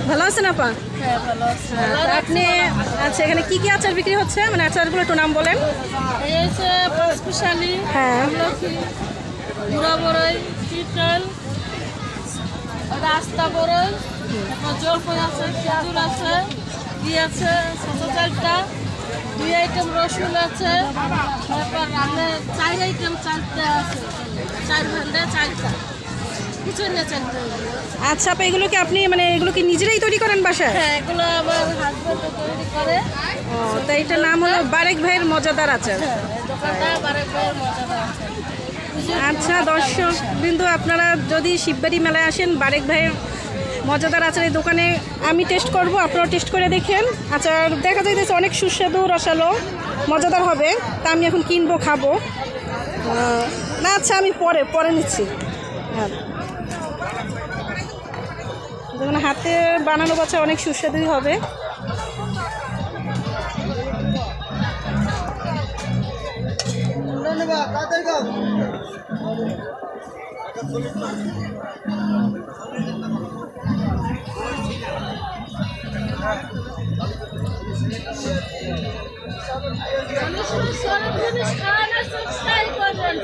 ভালো আছেন আপা? হ্যাঁ ভালো আছে। আপনি আচ্ছা, এখানে কি কি আচার বিক্রি হচ্ছে, মানে আচারগুলো একটু নাম বলেন। এই হচ্ছে পাঁচমিশালি, হ্যাঁ। আমলকি, গুঁড়া বড়ই, চিতল, রাস্তা বড়ই, তারপর জলপাই আছে, খেজুর আছে, ঘি আছে, শসা চালটা, 2 আইটেম রসুন আছে, তারপর রান্না 4 আইটেম চালটা আছে, 4 ভান্ডা চালটা, কিছু না চালটা। আচ্ছা আপা, এগুলো কি আপনি মানে এগুলো কি নিজেরাই তৈরি করেন বাসায়? হ্যাঁ এগুলো আমার হাজব্যান্ড তৈরি করে। ও, তো এটার নাম হলো বারেক ভাইয়ের মজাদার আচার। হ্যাঁ এই দোকানটা বারেক ভাইয়ের মজাদার আছে। আচ্ছা দর্শক বিন্দু, আপনারা যদি শিববাড়ি মেলায় আসেন, বারেক ভাইয়ের মজাদার আচারের দোকানে আমি টেস্ট করব, আপনারাও টেস্ট করে দেখেন। আচার দেখা যাইতেছে অনেক সুস্বাদু, রসালো, মজাদার হবে। তা আমি এখন কিনবো, খাবো। না আচ্ছা, আমি পরে নিচ্ছি। হ্যাঁ, যেমন হাতে বানানো বাচ্চা অনেক সুস্বাদুই হবে। মানুষ সব জিনিস খাওয়ানোর চেষ্টাই করবেন।